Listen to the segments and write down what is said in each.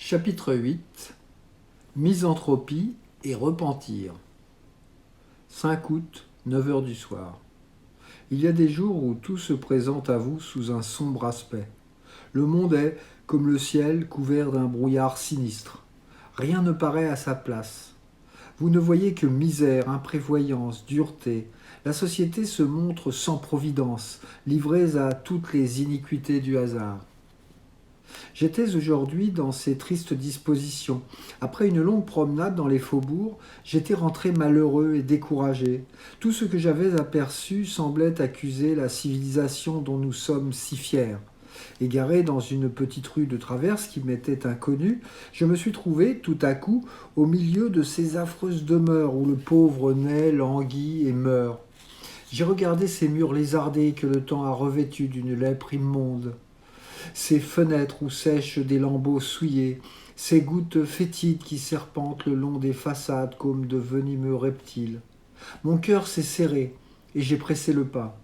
Chapitre 8. Misanthropie et repentir. 5 août, 9 heures du soir. Il y a des jours où tout se présente à vous sous un sombre aspect. Le monde est, comme le ciel, couvert d'un brouillard sinistre. Rien ne paraît à sa place. Vous ne voyez que misère, imprévoyance, dureté. La société se montre sans providence, livrée à toutes les iniquités du hasard. J'étais aujourd'hui dans ces tristes dispositions. Après une longue promenade dans les faubourgs, j'étais rentré malheureux et découragé. Tout ce que j'avais aperçu semblait accuser la civilisation dont nous sommes si fiers. Égaré dans une petite rue de traverse qui m'était inconnue, je me suis trouvé tout à coup au milieu de ces affreuses demeures où le pauvre naît, languit et meurt. J'ai regardé ces murs lézardés que le temps a revêtus d'une lèpre immonde. Ces fenêtres où sèchent des lambeaux souillés, ces gouttes fétides qui serpentent le long des façades comme de venimeux reptiles. Mon cœur s'est serré et j'ai pressé le pas.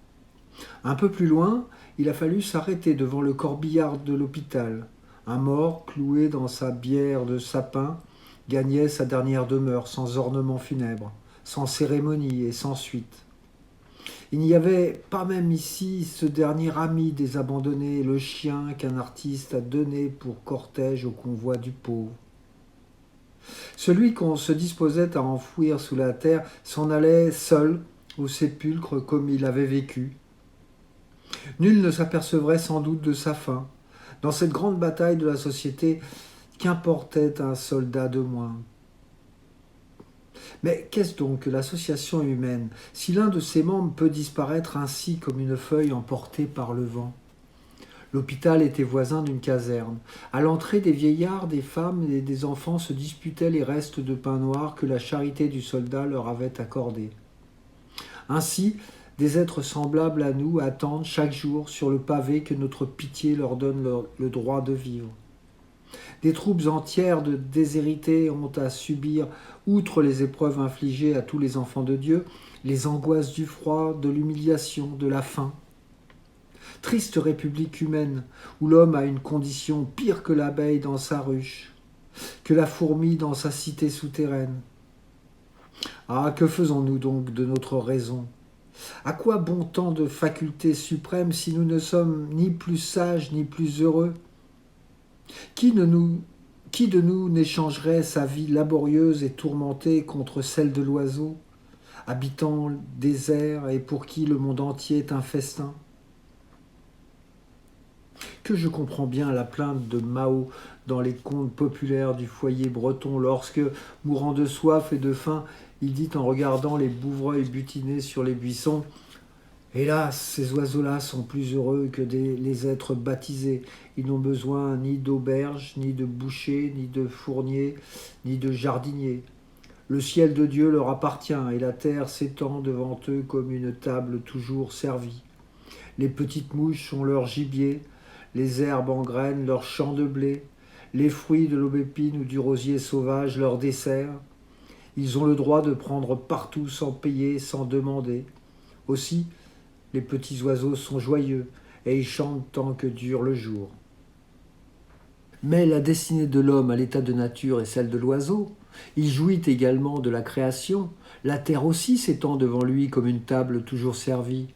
Un peu plus loin, il a fallu s'arrêter devant le corbillard de l'hôpital. Un mort, cloué dans sa bière de sapin, gagnait sa dernière demeure sans ornement funèbre, sans cérémonie et sans suite. Il n'y avait pas même ici ce dernier ami des abandonnés, le chien qu'un artiste a donné pour cortège au convoi du pauvre. Celui qu'on se disposait à enfouir sous la terre s'en allait seul au sépulcre comme il avait vécu. Nul ne s'apercevrait sans doute de sa fin. Dans cette grande bataille de la société, qu'importait un soldat de moins ? Mais qu'est-ce donc que l'association humaine, si l'un de ses membres peut disparaître ainsi comme une feuille emportée par le vent ? L'hôpital était voisin d'une caserne. À l'entrée, des vieillards, des femmes et des enfants se disputaient les restes de pain noir que la charité du soldat leur avait accordés. Ainsi, des êtres semblables à nous attendent chaque jour sur le pavé que notre pitié leur donne le droit de vivre. Des troupes entières de déshérités ont à subir, outre les épreuves infligées à tous les enfants de Dieu, les angoisses du froid, de l'humiliation, de la faim. Triste république humaine, où l'homme a une condition pire que l'abeille dans sa ruche, que la fourmi dans sa cité souterraine. Ah, que faisons-nous donc de notre raison ? À quoi bon tant de facultés suprêmes si nous ne sommes ni plus sages ni plus heureux ? Qui de nous n'échangerait sa vie laborieuse et tourmentée contre celle de l'oiseau, habitant le désert et pour qui le monde entier est un festin ? Que je comprends bien la plainte de Mao dans les contes populaires du foyer breton lorsque, mourant de soif et de faim, il dit en regardant les bouvreuils butinés sur les buissons « Hélas, ces oiseaux-là sont plus heureux que les êtres baptisés. Ils n'ont besoin ni d'auberge, ni de boucher, ni de fournier, ni de jardinier. Le ciel de Dieu leur appartient et la terre s'étend devant eux comme une table toujours servie. Les petites mouches sont leur gibier, les herbes en graines leur champ de blé, les fruits de l'aubépine ou du rosier sauvage leur dessert. Ils ont le droit de prendre partout sans payer, sans demander. Aussi, les petits oiseaux sont joyeux et ils chantent tant que dure le jour. Mais la destinée de l'homme à l'état de nature est celle de l'oiseau. Il jouit également de la création. La terre aussi s'étend devant lui comme une table toujours servie.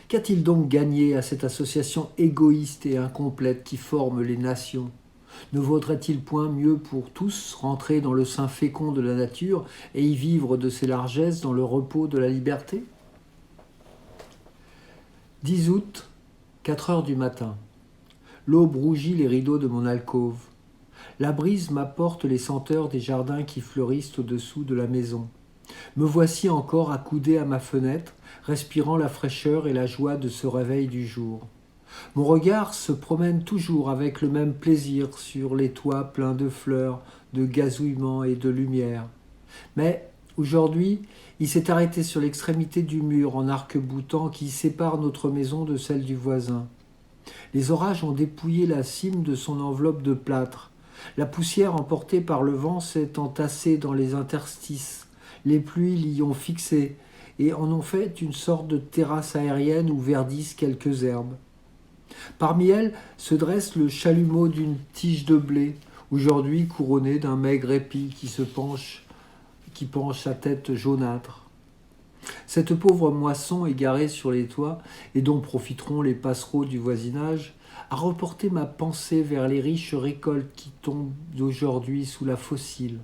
Qu'a-t-il donc gagné à cette association égoïste et incomplète qui forme les nations ? Ne vaudrait-il point mieux pour tous rentrer dans le sein fécond de la nature et y vivre de ses largesses dans le repos de la liberté ? 10 août, 4 heures du matin. L'aube rougit les rideaux de mon alcôve. La brise m'apporte les senteurs des jardins qui fleurissent au-dessous de la maison. Me voici encore accoudé à ma fenêtre, respirant la fraîcheur et la joie de ce réveil du jour. Mon regard se promène toujours avec le même plaisir sur les toits pleins de fleurs, de gazouillements et de lumière. Mais aujourd'hui, il s'est arrêté sur l'extrémité du mur en arc-boutant qui sépare notre maison de celle du voisin. Les orages ont dépouillé la cime de son enveloppe de plâtre. La poussière emportée par le vent s'est entassée dans les interstices. Les pluies l'y ont fixé et en ont fait une sorte de terrasse aérienne où verdissent quelques herbes. Parmi elles se dresse le chalumeau d'une tige de blé, aujourd'hui couronné d'un maigre épi qui penche sa tête jaunâtre. Cette pauvre moisson égarée sur les toits, et dont profiteront les passereaux du voisinage, a reporté ma pensée vers les riches récoltes qui tombent aujourd'hui sous la fossile.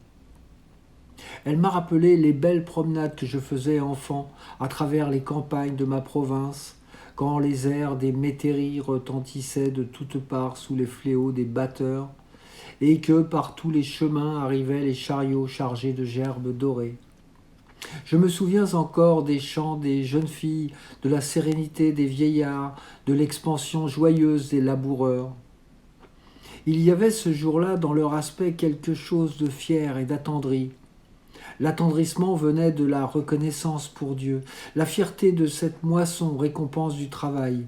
Elle m'a rappelé les belles promenades que je faisais enfant à travers les campagnes de ma province, quand les airs des métairies retentissaient de toutes parts sous les fléaux des batteurs, et que par tous les chemins arrivaient les chariots chargés de gerbes dorées. Je me souviens encore des chants des jeunes filles, de la sérénité des vieillards, de l'expansion joyeuse des laboureurs. Il y avait ce jour-là dans leur aspect quelque chose de fier et d'attendri. L'attendrissement venait de la reconnaissance pour Dieu, la fierté de cette moisson, récompense du travail.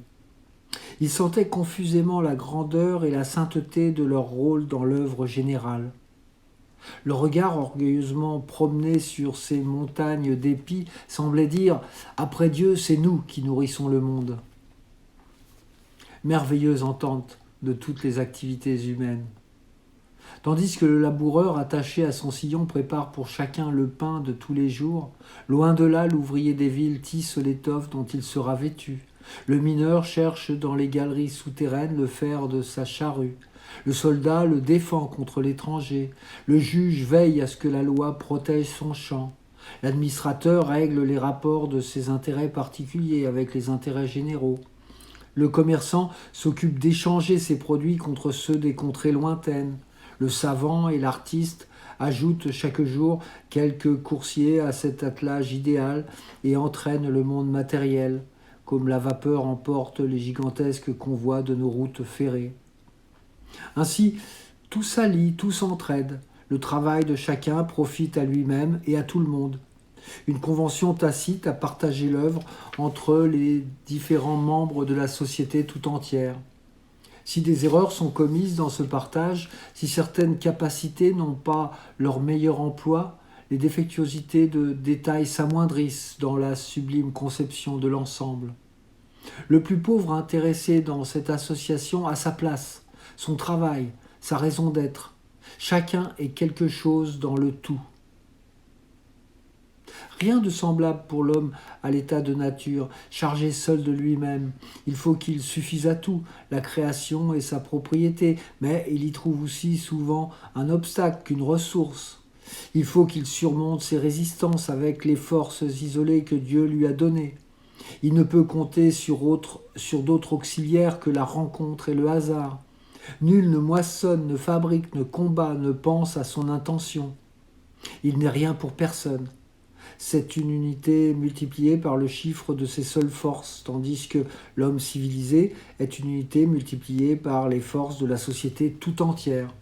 Ils sentaient confusément la grandeur et la sainteté de leur rôle dans l'œuvre générale. Le regard orgueilleusement promené sur ces montagnes d'épis semblait dire « Après Dieu, c'est nous qui nourrissons le monde ». Merveilleuse entente de toutes les activités humaines. Tandis que le laboureur attaché à son sillon prépare pour chacun le pain de tous les jours, loin de là l'ouvrier des villes tisse l'étoffe dont il sera vêtu. Le mineur cherche dans les galeries souterraines le fer de sa charrue. Le soldat le défend contre l'étranger. Le juge veille à ce que la loi protège son champ. L'administrateur règle les rapports de ses intérêts particuliers avec les intérêts généraux. Le commerçant s'occupe d'échanger ses produits contre ceux des contrées lointaines. Le savant et l'artiste ajoutent chaque jour quelques coursiers à cet attelage idéal et entraînent le monde matériel, comme la vapeur emporte les gigantesques convois de nos routes ferrées. Ainsi, tout s'allie, tout s'entraide. Le travail de chacun profite à lui-même et à tout le monde. Une convention tacite à partager l'œuvre entre les différents membres de la société tout entière. Si des erreurs sont commises dans ce partage, si certaines capacités n'ont pas leur meilleur emploi, les défectuosités de détails s'amoindrissent dans la sublime conception de l'ensemble. Le plus pauvre intéressé dans cette association a sa place, son travail, sa raison d'être. Chacun est quelque chose dans le tout. Rien de semblable pour l'homme à l'état de nature, chargé seul de lui-même. Il faut qu'il suffise à tout, la création et sa propriété, mais il y trouve aussi souvent un obstacle qu'une ressource. Il faut qu'il surmonte ses résistances avec les forces isolées que Dieu lui a données. Il ne peut compter sur d'autres auxiliaires que la rencontre et le hasard. Nul ne moissonne, ne fabrique, ne combat, ne pense à son intention. Il n'est rien pour personne. C'est une unité multipliée par le chiffre de ses seules forces, tandis que l'homme civilisé est une unité multipliée par les forces de la société tout entière.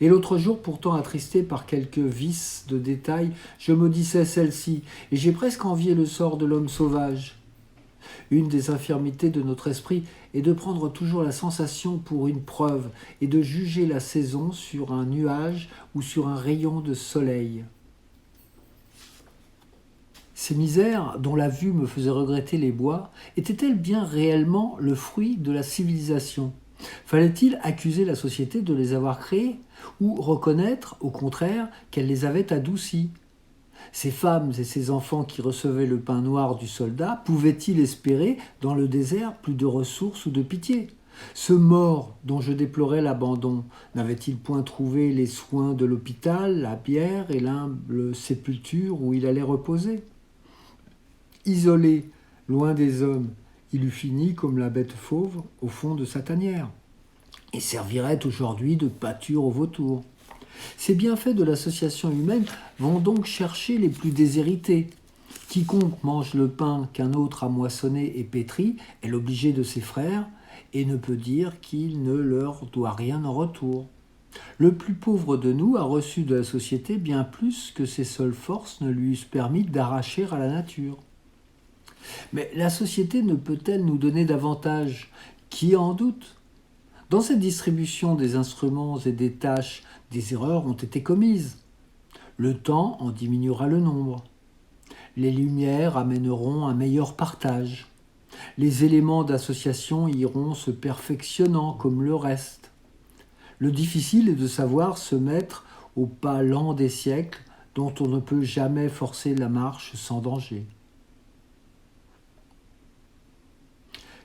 Et l'autre jour, pourtant attristé par quelques vices de détail, je maudissais celle-ci, et j'ai presque envié le sort de l'homme sauvage. Une des infirmités de notre esprit est de prendre toujours la sensation pour une preuve et de juger la saison sur un nuage ou sur un rayon de soleil. Ces misères, dont la vue me faisait regretter les bois, étaient-elles bien réellement le fruit de la civilisation ? Fallait-il accuser la société de les avoir créées, ou reconnaître, au contraire, qu'elle les avait adoucies ? Ces femmes et ces enfants qui recevaient le pain noir du soldat, pouvaient-ils espérer, dans le désert, plus de ressources ou de pitié ? Ce mort dont je déplorais l'abandon, n'avait-il point trouvé les soins de l'hôpital, la bière et l'humble sépulture où il allait reposer ? Isolé, loin des hommes, il eût fini comme la bête fauve au fond de sa tanière et servirait aujourd'hui de pâture aux vautours. Ces bienfaits de l'association humaine vont donc chercher les plus déshérités. Quiconque mange le pain qu'un autre a moissonné et pétri est l'obligé de ses frères et ne peut dire qu'il ne leur doit rien en retour. Le plus pauvre de nous a reçu de la société bien plus que ses seules forces ne lui eussent permis d'arracher à la nature. Mais la société ne peut-elle nous donner davantage ? Qui en doute ? Dans cette distribution des instruments et des tâches, des erreurs ont été commises. Le temps en diminuera le nombre. Les lumières amèneront un meilleur partage. Les éléments d'association iront se perfectionnant comme le reste. Le difficile est de savoir se mettre au pas lent des siècles dont on ne peut jamais forcer la marche sans danger.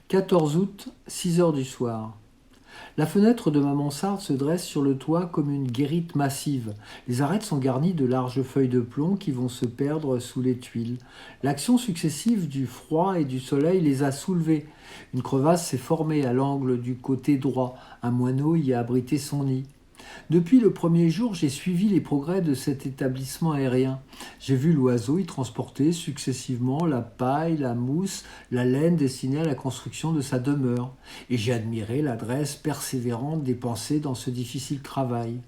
14 août, 6 heures du soir. La fenêtre de ma mansarde se dresse sur le toit comme une guérite massive. Les arêtes sont garnies de larges feuilles de plomb qui vont se perdre sous les tuiles. L'action successive du froid et du soleil les a soulevées. Une crevasse s'est formée à l'angle du côté droit. Un moineau y a abrité son nid. Depuis le premier jour, j'ai suivi les progrès de cet établissement aérien. J'ai vu l'oiseau y transporter successivement la paille, la mousse, la laine destinée à la construction de sa demeure. Et j'ai admiré l'adresse persévérante dépensée dans ce difficile travail.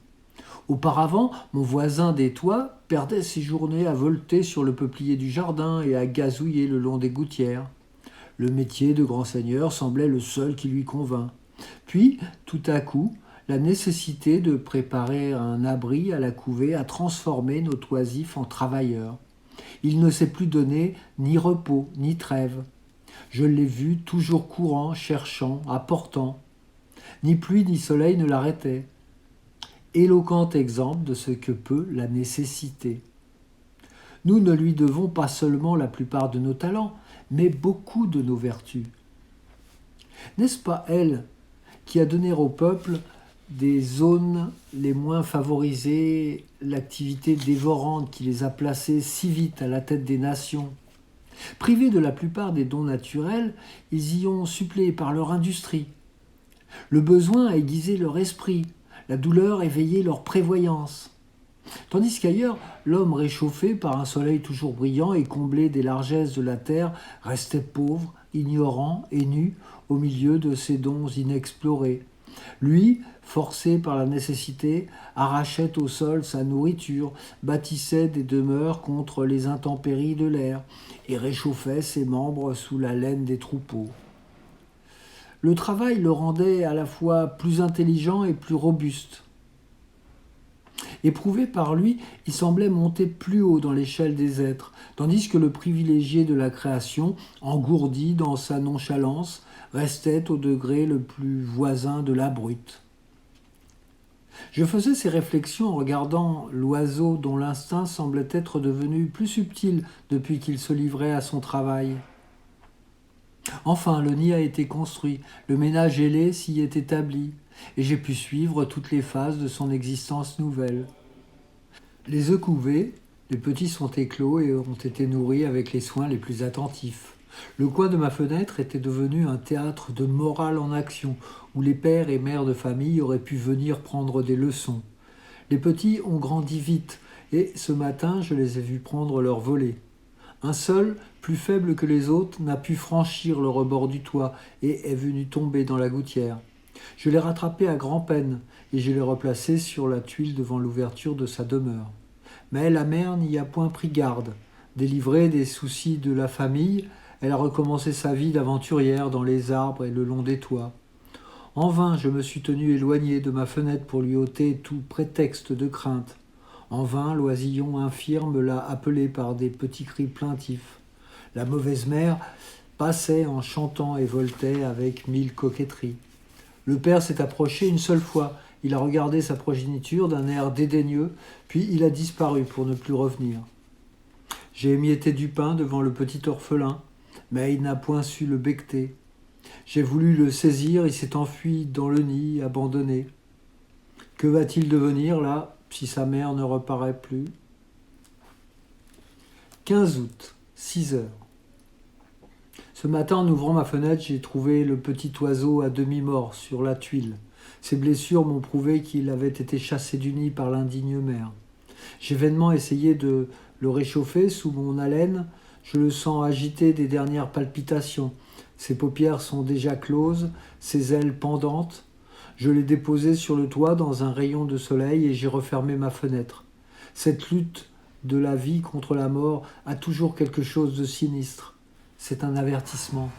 Auparavant, mon voisin des toits perdait ses journées à volter sur le peuplier du jardin et à gazouiller le long des gouttières. Le métier de grand seigneur semblait le seul qui lui convint. Puis, tout à coup, la nécessité de préparer un abri à la couvée a transformé notre oisif en travailleur. Il ne s'est plus donné ni repos, ni trêve. Je l'ai vu toujours courant, cherchant, apportant. Ni pluie ni soleil ne l'arrêtaient. Éloquent exemple de ce que peut la nécessité. Nous ne lui devons pas seulement la plupart de nos talents, mais beaucoup de nos vertus. N'est-ce pas elle qui a donné au peuple des zones les moins favorisées, l'activité dévorante qui les a placés si vite à la tête des nations? Privés de la plupart des dons naturels, ils y ont suppléé par leur industrie. Le besoin a aiguisé leur esprit, la douleur éveillé leur prévoyance. Tandis qu'ailleurs, l'homme réchauffé par un soleil toujours brillant et comblé des largesses de la terre restait pauvre, ignorant et nu au milieu de ses dons inexplorés. Lui, forcé par la nécessité, arrachait au sol sa nourriture, bâtissait des demeures contre les intempéries de l'air et réchauffait ses membres sous la laine des troupeaux. Le travail le rendait à la fois plus intelligent et plus robuste. Éprouvé par lui, il semblait monter plus haut dans l'échelle des êtres, tandis que le privilégié de la création, engourdi dans sa nonchalance, restait au degré le plus voisin de la brute. Je faisais ces réflexions en regardant l'oiseau dont l'instinct semblait être devenu plus subtil depuis qu'il se livrait à son travail. Enfin, le nid a été construit, le ménage ailé s'y est établi, et j'ai pu suivre toutes les phases de son existence nouvelle. Les œufs couvés, les petits sont éclos et ont été nourris avec les soins les plus attentifs. Le coin de ma fenêtre était devenu un théâtre de morale en action, où les pères et mères de famille auraient pu venir prendre des leçons. Les petits ont grandi vite, et ce matin je les ai vus prendre leur volée. Un seul, plus faible que les autres, n'a pu franchir le rebord du toit et est venu tomber dans la gouttière. Je l'ai rattrapé à grand-peine et je l'ai replacé sur la tuile devant l'ouverture de sa demeure. Mais la mère n'y a point pris garde. Délivrée des soucis de la famille, elle a recommencé sa vie d'aventurière dans les arbres et le long des toits. En vain, je me suis tenu éloigné de ma fenêtre pour lui ôter tout prétexte de crainte. En vain, l'oisillon infirme l'a appelé par des petits cris plaintifs. La mauvaise mère passait en chantant et voltait avec 1000 coquetteries. Le père s'est approché une seule fois. Il a regardé sa progéniture d'un air dédaigneux, puis il a disparu pour ne plus revenir. J'ai émietté du pain devant le petit orphelin, mais il n'a point su le becqueter. J'ai voulu le saisir, il s'est enfui dans le nid, abandonné. Que va-t-il devenir là, si sa mère ne reparaît plus? 15 août, 6 heures. Ce matin, en ouvrant ma fenêtre, j'ai trouvé le petit oiseau à demi-mort sur la tuile. Ses blessures m'ont prouvé qu'il avait été chassé du nid par l'indigne mère. J'ai vainement essayé de le réchauffer sous mon haleine. Je le sens agité des dernières palpitations. Ses paupières sont déjà closes, ses ailes pendantes. Je l'ai déposé sur le toit dans un rayon de soleil et j'ai refermé ma fenêtre. Cette lutte de la vie contre la mort a toujours quelque chose de sinistre. C'est un avertissement.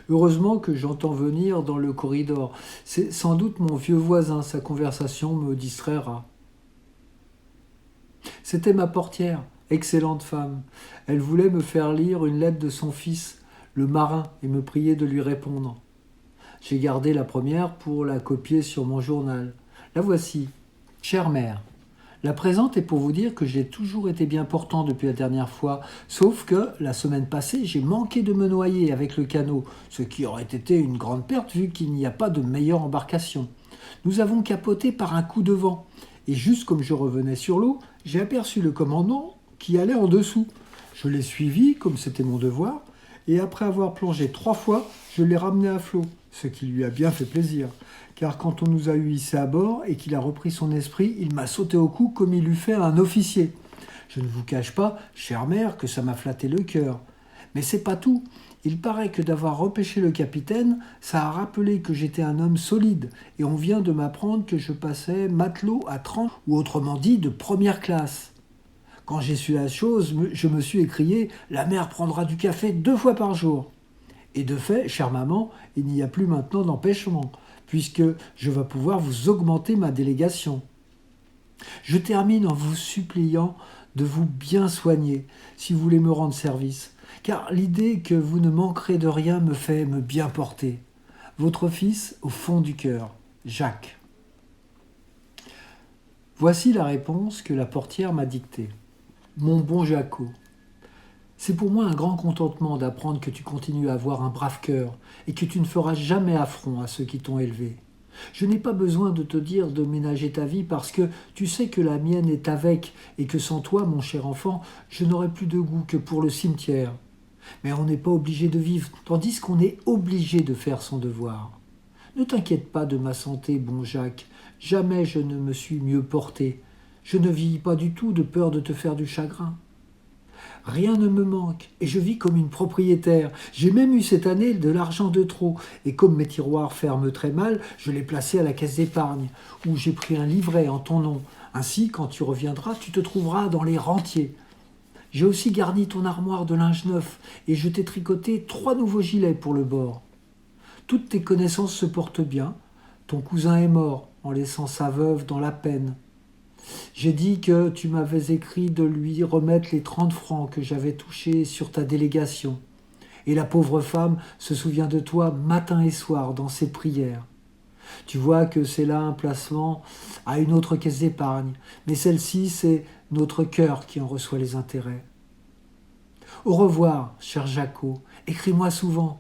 Heureusement que j'entends venir dans le corridor. C'est sans doute mon vieux voisin, sa conversation me distraira. C'était ma portière, excellente femme. Elle voulait me faire lire une lettre de son fils, le marin, et me prier de lui répondre. J'ai gardé la première pour la copier sur mon journal. La voici. Chère mère, la présente est pour vous dire que j'ai toujours été bien portant depuis la dernière fois, sauf que la semaine passée, j'ai manqué de me noyer avec le canot, ce qui aurait été une grande perte vu qu'il n'y a pas de meilleure embarcation. Nous avons capoté par un coup de vent, et juste comme je revenais sur l'eau, j'ai aperçu le commandant qui allait en dessous. Je l'ai suivi, comme c'était mon devoir, et après avoir plongé 3 fois, je l'ai ramené à flot, ce qui lui a bien fait plaisir. Car quand on nous a eu hissés à bord et qu'il a repris son esprit, il m'a sauté au cou comme il eût fait un officier. Je ne vous cache pas, chère mère, que ça m'a flatté le cœur. Mais c'est pas tout. Il paraît que d'avoir repêché le capitaine, ça a rappelé que j'étais un homme solide, et on vient de m'apprendre que je passais matelot à 30, ou autrement dit de première classe. Quand j'ai su la chose, je me suis écrié « La mère prendra du café 2 fois par jour ». Et de fait, chère maman, il n'y a plus maintenant d'empêchement, puisque je vais pouvoir vous augmenter ma délégation. Je termine en vous suppliant de vous bien soigner, si vous voulez me rendre service, car l'idée que vous ne manquerez de rien me fait me bien porter. Votre fils au fond du cœur, Jacques. Voici la réponse que la portière m'a dictée. Mon bon Jaco, c'est pour moi un grand contentement d'apprendre que tu continues à avoir un brave cœur et que tu ne feras jamais affront à ceux qui t'ont élevé. Je n'ai pas besoin de te dire de ménager ta vie parce que tu sais que la mienne est avec et que sans toi, mon cher enfant, je n'aurai plus de goût que pour le cimetière. Mais on n'est pas obligé de vivre, tandis qu'on est obligé de faire son devoir. Ne t'inquiète pas de ma santé, bon Jacques, jamais je ne me suis mieux porté. Je ne vis pas du tout de peur de te faire du chagrin. Rien ne me manque, et je vis comme une propriétaire. J'ai même eu cette année de l'argent de trop, et comme mes tiroirs ferment très mal, je l'ai placé à la caisse d'épargne, où j'ai pris un livret en ton nom. Ainsi, quand tu reviendras, tu te trouveras dans les rentiers. J'ai aussi garni ton armoire de linge neuf, et je t'ai tricoté 3 nouveaux gilets pour le bord. Toutes tes connaissances se portent bien. Ton cousin est mort, en laissant sa veuve dans la peine. J'ai dit que tu m'avais écrit de lui remettre les 30 francs que j'avais touchés sur ta délégation. Et la pauvre femme se souvient de toi matin et soir dans ses prières. Tu vois que c'est là un placement à une autre caisse d'épargne, mais celle-ci, c'est notre cœur qui en reçoit les intérêts. Au revoir, cher Jaco, écris-moi souvent,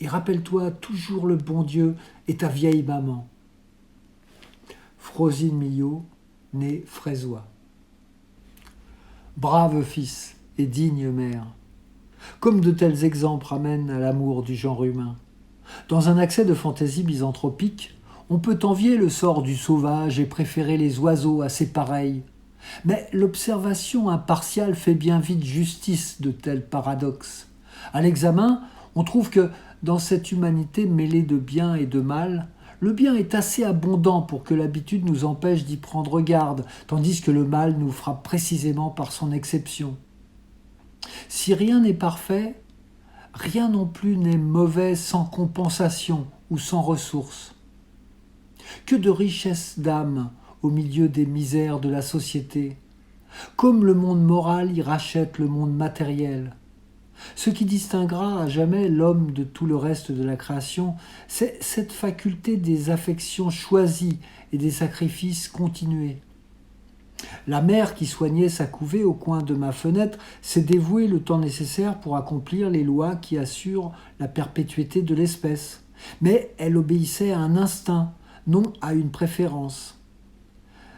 et rappelle-toi toujours le bon Dieu et ta vieille maman. Frosine Millot, né Frézois. Brave fils et digne mère. Comme de tels exemples ramènent à l'amour du genre humain. Dans un accès de fantaisie misanthropique, on peut envier le sort du sauvage et préférer les oiseaux à ses pareils. Mais l'observation impartiale fait bien vite justice de tels paradoxes. À l'examen, on trouve que dans cette humanité mêlée de bien et de mal, le bien est assez abondant pour que l'habitude nous empêche d'y prendre garde, tandis que le mal nous frappe précisément par son exception. Si rien n'est parfait, rien non plus n'est mauvais sans compensation ou sans ressources. Que de richesse d'âme au milieu des misères de la société, comme le monde moral y rachète le monde matériel. Ce qui distinguera à jamais l'homme de tout le reste de la création, c'est cette faculté des affections choisies et des sacrifices continués. La mère qui soignait sa couvée au coin de ma fenêtre s'est dévouée le temps nécessaire pour accomplir les lois qui assurent la perpétuité de l'espèce. Mais elle obéissait à un instinct, non à une préférence.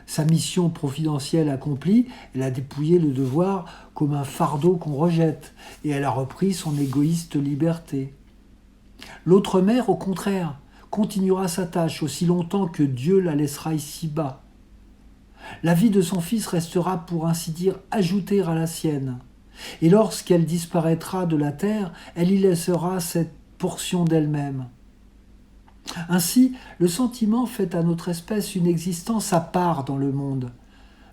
Sa mission providentielle accomplie, elle a dépouillé le devoir comme un fardeau qu'on rejette, et elle a repris son égoïste liberté. L'autre mère, au contraire, continuera sa tâche aussi longtemps que Dieu la laissera ici-bas. La vie de son fils restera, pour ainsi dire, ajoutée à la sienne, et lorsqu'elle disparaîtra de la terre, elle y laissera cette portion d'elle-même. Ainsi, le sentiment fait à notre espèce une existence à part dans le monde.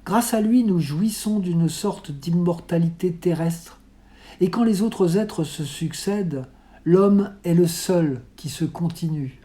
Grâce à lui, nous jouissons d'une sorte d'immortalité terrestre. Et quand les autres êtres se succèdent, l'homme est le seul qui se continue.